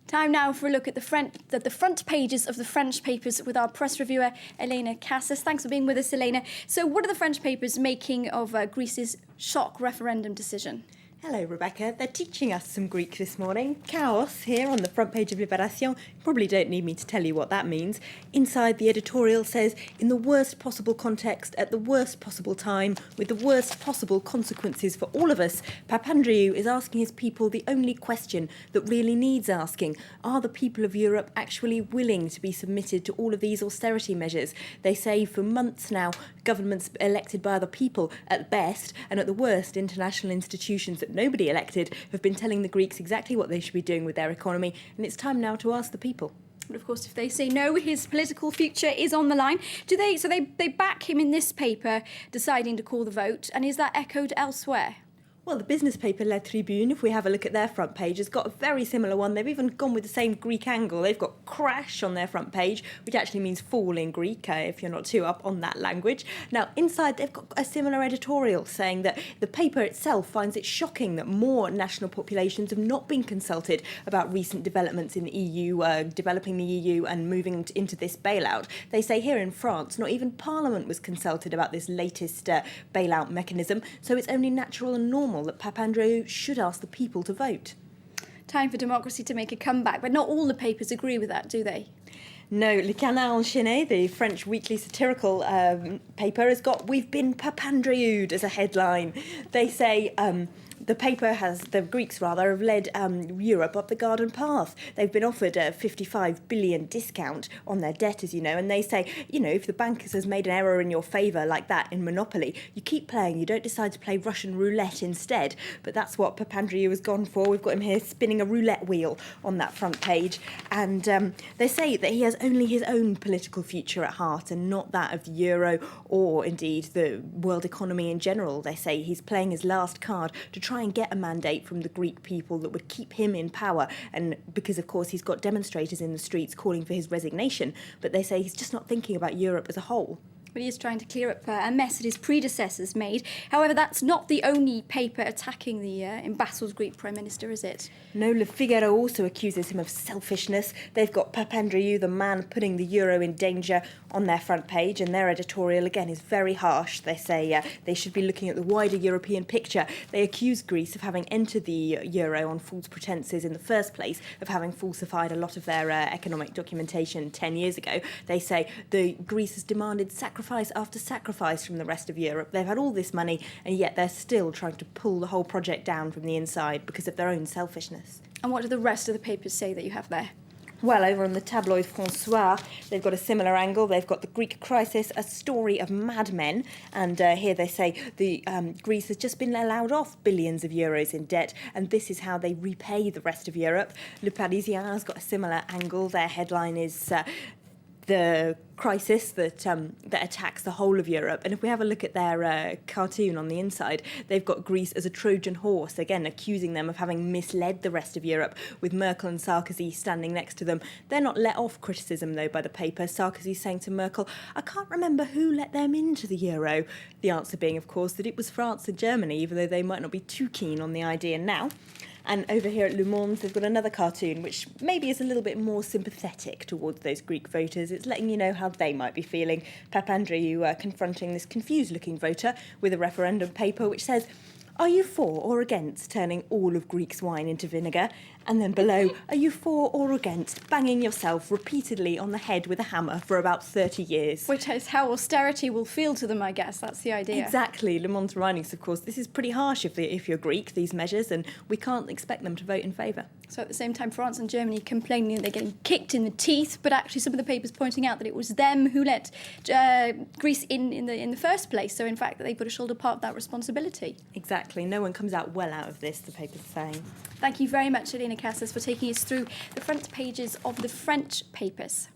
Time now for a look at the front pages of the French papers with our press reviewer, Elena Casas. Thanks for being with us, Elena. So what are the French papers making of Greece's shock referendum decision? Hello, Rebecca. They're teaching us some Greek this morning. Chaos here on the front page of Libération. You probably don't need me to tell you what that means. Inside, the editorial says, in the worst possible context, at the worst possible time, with the worst possible consequences for all of us, Papandreou is asking his people the only question that really needs asking. Are the people of Europe actually willing to be submitted to all of these austerity measures? They say for months now, governments elected by the people at best, and at the worst, international institutions that nobody elected have been telling the Greeks exactly what they should be doing with their economy, and it's time now to ask the people. But of course, if they say no, his political future is on the line. So they back him in this paper, deciding to call the vote, and is that echoed elsewhere? Well, the business paper La Tribune, if we have a look at their front page, has got a very similar one. They've even gone with the same Greek angle. They've got crash on their front page, which actually means fall in Greek, if you're not too up on that language. Now, inside, they've got a similar editorial saying that the paper itself finds it shocking that more national populations have not been consulted about recent developments in the EU, developing the EU and moving into this bailout. They say here in France, not even Parliament was consulted about this latest bailout mechanism, so it's only natural and normal that Papandreou should ask the people to vote. Time for democracy to make a comeback, but not all the papers agree with that, do they? No, Le Canard Enchaîné, the French weekly satirical paper, has got "We've been Papandreou'd" as a headline. They say the Greeks have led Europe up the garden path. They've been offered a 55 billion discount on their debt, as you know, and they say, if the bankers has made an error in your favour like that in Monopoly, you keep playing, you don't decide to play Russian roulette instead. But that's what Papandreou has gone for. We've got him here spinning a roulette wheel on that front page, and they say that he has only his own political future at heart and not that of the euro or indeed the world economy in general. They say he's playing his last card to try and get a mandate from the Greek people that would keep him in power, and because of course he's got demonstrators in the streets calling for his resignation, but they say he's just not thinking about Europe as a whole. But he is trying to clear up a mess that his predecessors made. However, that's not the only paper attacking the embattled Greek Prime Minister, is it? No, Le Figaro also accuses him of selfishness. They've got Papandreou, the man putting the euro in danger, on their front page, and their editorial, again, is very harsh. They say they should be looking at the wider European picture. They accuse Greece of having entered the euro on false pretences in the first place, of having falsified a lot of their economic documentation 10 years ago. They say Greece has demanded sacrifice after sacrifice from the rest of Europe. They've had all this money, and yet they're still trying to pull the whole project down from the inside because of their own selfishness. And what do the rest of the papers say that you have there? Well, over on the tabloid François, they've got a similar angle. They've got the Greek crisis, a story of madmen. And here they say Greece has just been allowed off billions of euros in debt, and this is how they repay the rest of Europe. Le Parisien has got a similar angle. Their headline is the crisis that attacks the whole of Europe. And if we have a look at their cartoon on the inside, they've got Greece as a Trojan horse, again accusing them of having misled the rest of Europe, with Merkel and Sarkozy standing next to them. They're not let off criticism, though, by the paper. Sarkozy saying to Merkel, "I can't remember who let them into the euro." The answer being, of course, that it was France and Germany, even though they might not be too keen on the idea now. And over here at Le Monde, they've got another cartoon, which maybe is a little bit more sympathetic towards those Greek voters. It's letting you know how they might be feeling. Papandreou confronting this confused-looking voter with a referendum paper which says, "Are you for or against turning all of Greek's wine into vinegar?" And then below, "Are you for or against banging yourself repeatedly on the head with a hammer for about 30 years? Which is how austerity will feel to them, I guess. That's the idea. Exactly. Le Monde's writings, of course, this is pretty harsh if you're Greek, these measures, and we can't expect them to vote in favour. So at the same time, France and Germany complaining that they're getting kicked in the teeth, but actually some of the papers pointing out that it was them who let Greece in the first place. So in fact, that they put a shoulder part of that responsibility. Exactly. No one comes out well out of this, the paper's saying. Thank you very much, Elena Casas, for taking us through the front pages of the French papers.